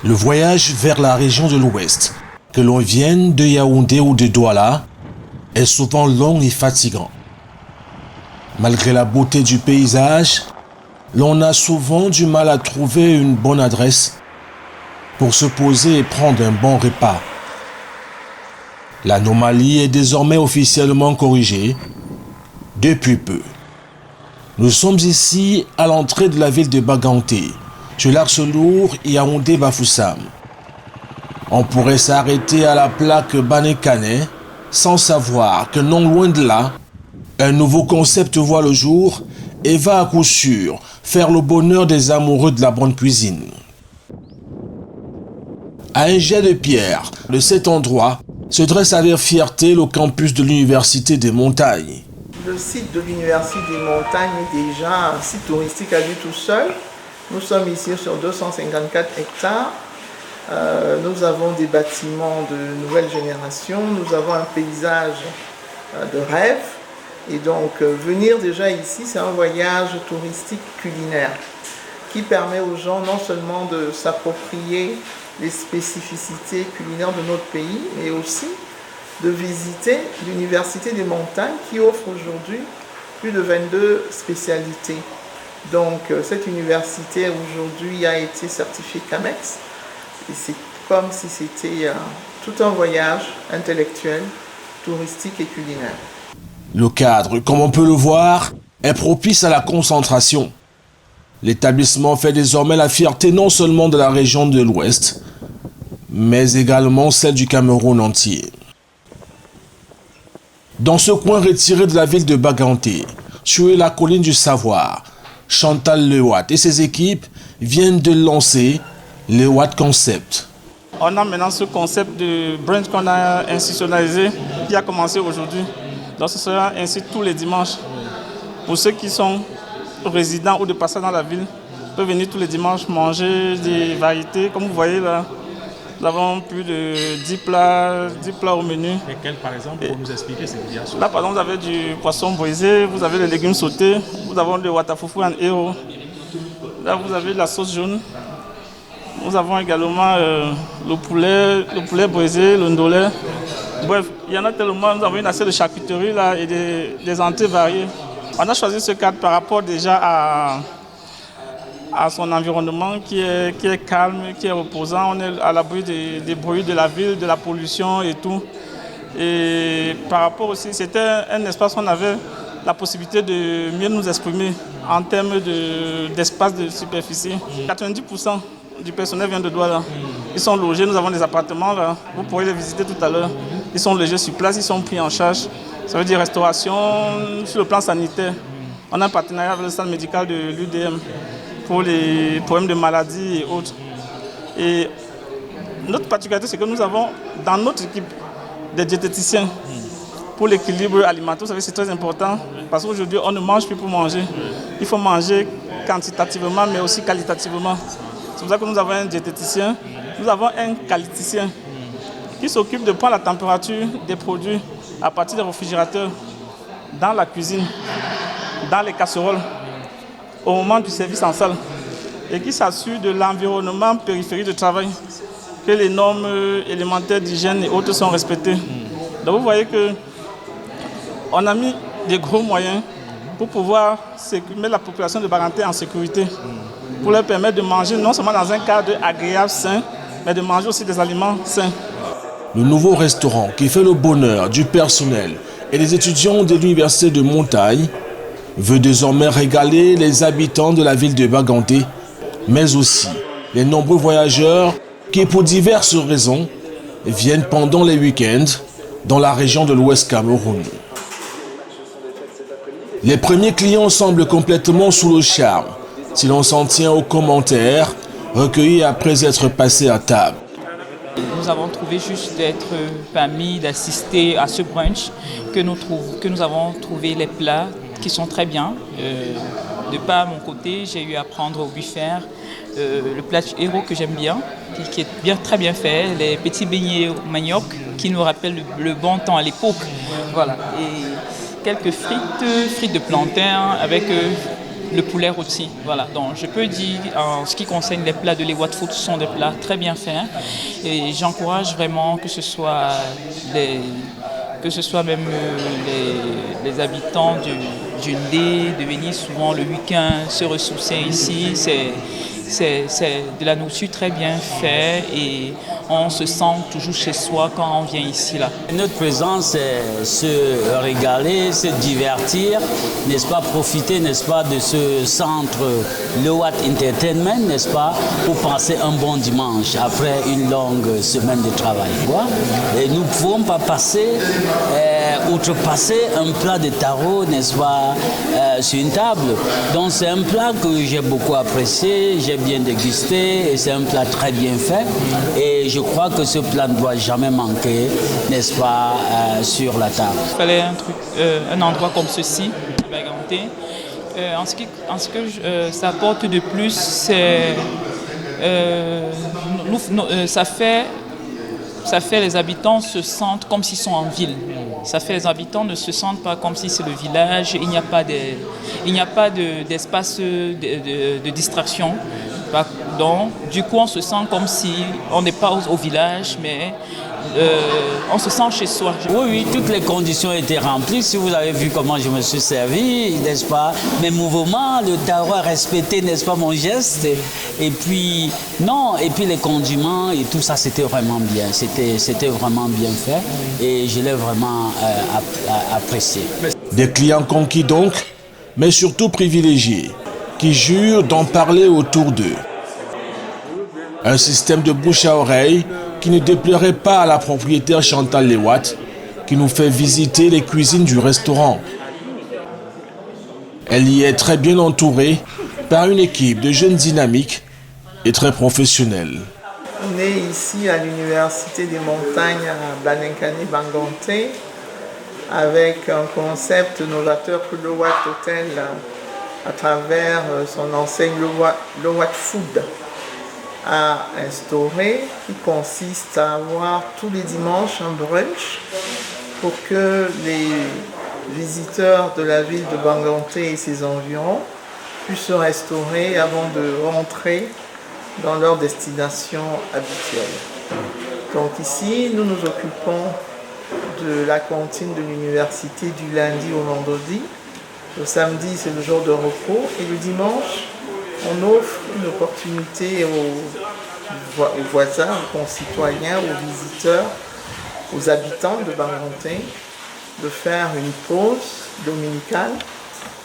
Le voyage vers la région de l'Ouest, que l'on vienne de Yaoundé ou de Douala, est souvent long et fatigant. Malgré la beauté du paysage, l'on a souvent du mal à trouver une bonne adresse pour se poser et prendre un bon repas. L'anomalie est désormais officiellement corrigée depuis peu. Nous sommes ici à l'entrée de la ville de Baganté, sur l'axe lourd Yaoundé-Bafoussam. On pourrait s'arrêter à la plaque Bané-Kané sans savoir que non loin de là, un nouveau concept voit le jour et va à coup sûr faire le bonheur des amoureux de la bonne cuisine. À un jet de pierre de cet endroit se dresse avec fierté le campus de l'Université des Montagnes. Le site de l'Université des Montagnes est déjà un site touristique à lui tout seul. Nous sommes ici sur 254 hectares. Nous avons des bâtiments de nouvelle génération. Nous avons un paysage de rêve. Et donc, venir déjà ici, c'est un voyage touristique culinaire qui permet aux gens non seulement de s'approprier les spécificités culinaires de notre pays, mais aussi de visiter l'Université des Montagnes qui offre aujourd'hui plus de 22 spécialités. Donc cette université aujourd'hui a été certifiée CAMEX et c'est comme si c'était tout un voyage intellectuel, touristique et culinaire. Le cadre, comme on peut le voir, est propice à la concentration. L'établissement fait désormais la fierté non seulement de la région de l'Ouest, mais également celle du Cameroun entier. Dans ce coin retiré de la ville de Baganté, sur la colline du Savoir, Chantal Lewatt et ses équipes viennent de lancer Lewatt Concept. On a maintenant ce concept de brunch qu'on a institutionnalisé qui a commencé aujourd'hui. Donc ce sera ainsi tous les dimanches. Pour ceux qui sont résidents ou de passage dans la ville, peuvent venir tous les dimanches manger des variétés. Comme vous voyez là, nous avons plus de 10 plats au menu. Lesquels par exemple, pour nous expliquer ces variations? Là par exemple, vous avez du poisson brisé, vous avez les légumes sautés, vous avez le watafoufou en héros. Là vous avez la sauce jaune. Nous avons également le poulet brisé, le ndolé. Bref, il y en a tellement. Nous avons une assiette de charcuterie là et des entrées variées. On a choisi ce cadre par rapport déjà à son environnement qui est calme, qui est reposant. On est à l'abri des bruits de la ville, de la pollution et tout. Et par rapport aussi, c'était un espace où on avait la possibilité de mieux nous exprimer en termes d'espace de superficie. 90% du personnel vient de Douala. Ils sont logés, nous avons des appartements là. Vous pourrez les visiter tout à l'heure. Ils sont logés sur place, ils sont pris en charge. Ça veut dire restauration sur le plan sanitaire. On a un partenariat avec le centre médical de l'UDM pour les problèmes de maladies et autres. Et notre particularité, c'est que nous avons dans notre équipe des diététiciens pour l'équilibre alimentaire. Vous savez, c'est très important parce qu'aujourd'hui, on ne mange plus pour manger. Il faut manger quantitativement, mais aussi qualitativement. C'est pour ça que nous avons un diététicien, nous avons un qualiticien qui s'occupe de prendre la température des produits à partir des réfrigérateurs dans la cuisine, dans les casseroles, au moment du service en salle, et qui s'assure de l'environnement périphérique de travail, que les normes élémentaires d'hygiène et autres sont respectées. Donc vous voyez qu'on a mis des gros moyens pour pouvoir mettre la population de Baganté en sécurité, pour leur permettre de manger non seulement dans un cadre agréable, sain, mais de manger aussi des aliments sains. Le nouveau restaurant qui fait le bonheur du personnel et des étudiants de l'Université de Montagnes veut désormais régaler les habitants de la ville de Baganté, mais aussi les nombreux voyageurs qui, pour diverses raisons, viennent pendant les week-ends dans la région de l'Ouest Cameroun. Les premiers clients semblent complètement sous le charme, si l'on s'en tient aux commentaires recueillis après être passés à table. Nous avons trouvé juste d'être permis d'assister à ce brunch, que nous avons trouvé les plats qui sont très bien. De par mon côté, j'ai eu à prendre au buffet le plat héros que j'aime bien, qui est très bien fait, les petits beignets au manioc qui nous rappellent le bon temps à l'époque. Voilà. Et quelques frites de plantain avec le poulet rôti. Voilà, donc je peux dire, en ce qui concerne les plats de l'Ewat Food, ce sont des plats très bien faits. Et j'encourage vraiment que ce soit même les habitants du Ndé de venir souvent le week-end se ressourcer ici. C'est de la nourriture très bien faite et on se sent toujours chez soi quand on vient ici. Là. Notre présence, c'est se régaler, se divertir, n'est-ce pas, profiter, n'est-ce pas, de ce centre Lewat Entertainment, n'est-ce pas, pour passer un bon dimanche après une longue semaine de travail. Et nous ne pouvons pas outrepasser un plat de taro, n'est-ce pas, sur une table. Donc c'est un plat que j'ai beaucoup apprécié, j'ai bien dégusté et c'est un plat très bien fait. Et je crois que ce plat ne doit jamais manquer, n'est-ce pas, sur la table. Il fallait un endroit comme ceci, à Baganté. En ce que ça apporte de plus, c'est ça fait les habitants se sentent comme s'ils sont en ville. Ça fait les habitants ne se sentent pas comme si c'est le village. Il n'y a pas d'espace de distraction. Donc, du coup, on se sent comme si on n'est pas au village, mais on se sent chez soi. Oui, toutes les conditions étaient remplies. Si vous avez vu comment je me suis servi, n'est-ce pas, mes mouvements, le taro a respecté, n'est-ce pas, mon geste. Et puis les condiments et tout ça, c'était vraiment bien. C'était vraiment bien fait et je l'ai vraiment apprécié. Des clients conquis donc, mais surtout privilégiés, qui jurent d'en parler autour d'eux. Un système de bouche à oreille qui ne déplairait pas à la propriétaire Chantal Lewat, qui nous fait visiter les cuisines du restaurant. Elle y est très bien entourée par une équipe de jeunes dynamiques et très professionnels. On est ici à l'Université des Montagnes à Banenkani-Banganté avec un concept novateur que Lewat Hotel, à travers son enseigne Lewat Food, a instauré, qui consiste à avoir tous les dimanches un brunch pour que les visiteurs de la ville de Banganté et ses environs puissent se restaurer avant de rentrer dans leur destination habituelle. Donc ici, nous nous occupons de la cantine de l'université du lundi au vendredi. Le samedi, c'est le jour de repos. Et le dimanche, on offre une opportunité aux voisins, aux concitoyens, aux visiteurs, aux habitants de Banganté de faire une pause dominicale,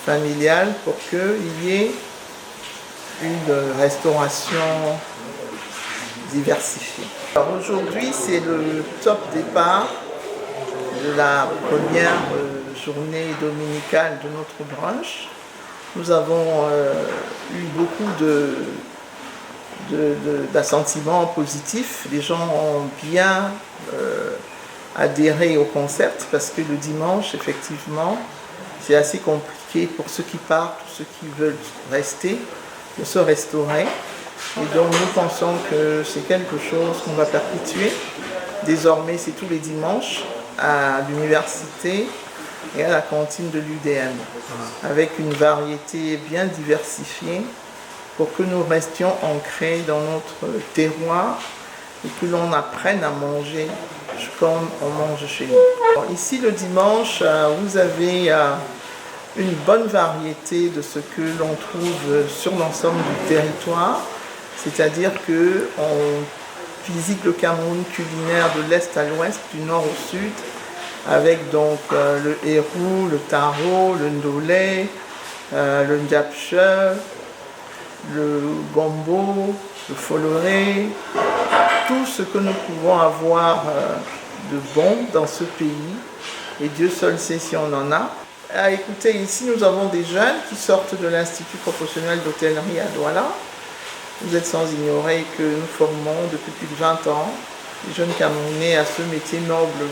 familiale, pour qu'il y ait une restauration diversifiée. Aujourd'hui, c'est le top départ de la première journée dominicale de notre brunch. Nous avons eu beaucoup d'assentiments positifs. Les gens ont bien adhéré au concept parce que le dimanche, effectivement, c'est assez compliqué pour ceux qui partent ou ceux qui veulent rester de se restaurer. Et donc nous pensons que c'est quelque chose qu'on va perpétuer. Désormais, c'est tous les dimanches à l'université et à la cantine de l'UDM, avec une variété bien diversifiée pour que nous restions ancrés dans notre terroir et que l'on apprenne à manger comme on mange chez nous. Alors, ici, le dimanche, vous avez une bonne variété de ce que l'on trouve sur l'ensemble du territoire, c'est-à-dire qu'on visite le Cameroun culinaire de l'est à l'ouest, du nord au sud, avec donc le hérou, le taro, le ndolé, le ndiapche, le gombo, le foloré, tout ce que nous pouvons avoir de bon dans ce pays, et Dieu seul sait si on en a. Écoutez, ici nous avons des jeunes qui sortent de l'Institut professionnel d'hôtellerie à Douala. Vous êtes sans ignorer que nous formons depuis plus de 20 ans les jeunes Camerounais à ce métier noble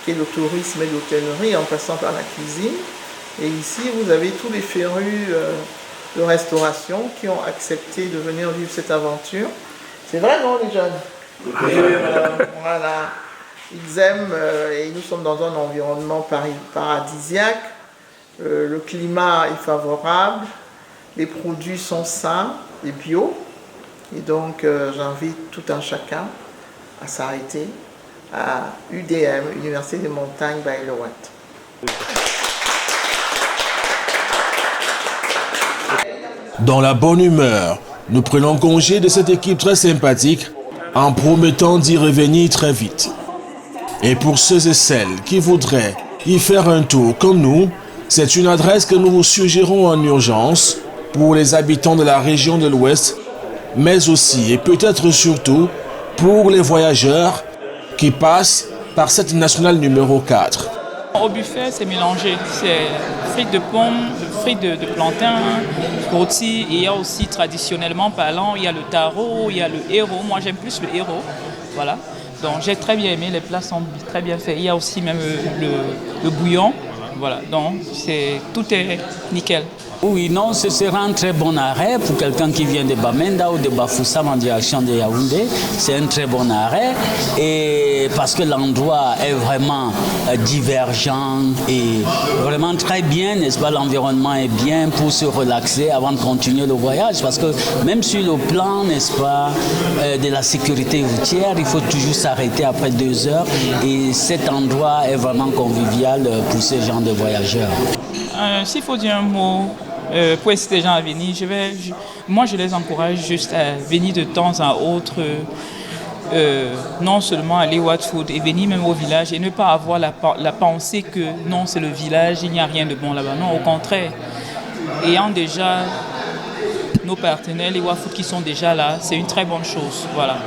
qui est le tourisme et l'hôtellerie, en passant par la cuisine. Et ici, vous avez tous les férus de restauration qui ont accepté de venir vivre cette aventure. C'est vrai, non, les jeunes? Voilà. Ils aiment, et nous sommes dans un environnement paradisiaque. Le climat est favorable. Les produits sont sains et bio. Et donc, j'invite tout un chacun à s'arrêter à UDM, Université des Montagnes Baillerouette. Dans la bonne humeur, nous prenons congé de cette équipe très sympathique en promettant d'y revenir très vite. Et pour ceux et celles qui voudraient y faire un tour comme nous, c'est une adresse que nous vous suggérons en urgence pour les habitants de la région de l'Ouest, mais aussi et peut-être surtout pour les voyageurs qui passent par cette nationale numéro 4. Au buffet, c'est mélangé. C'est frites de pommes, frites de plantain, rôti. Et il y a aussi, traditionnellement parlant, il y a le taro, il y a le héros. Moi, j'aime plus le héros. Voilà. Donc, j'ai très bien aimé. Les plats sont très bien faits. Il y a aussi même le bouillon. Voilà. Donc, tout est nickel. Oui, non, ce sera un très bon arrêt pour quelqu'un qui vient de Bamenda ou de Bafoussam en direction de Yaoundé. C'est un très bon arrêt et parce que l'endroit est vraiment divergent et vraiment très bien, n'est-ce pas? L'environnement est bien pour se relaxer avant de continuer le voyage parce que même sur le plan, n'est-ce pas, de la sécurité routière, il faut toujours s'arrêter après 2 heures et cet endroit est vraiment convivial pour ce genre de voyageurs. S'il faut dire un mot pour inciter les gens à venir, moi je les encourage juste à venir de temps à autre, non seulement aller au Watford et venir même au village et ne pas avoir la pensée que non c'est le village, il n'y a rien de bon là-bas. Non, au contraire, ayant déjà nos partenaires, les Watford qui sont déjà là, c'est une très bonne chose. Voilà.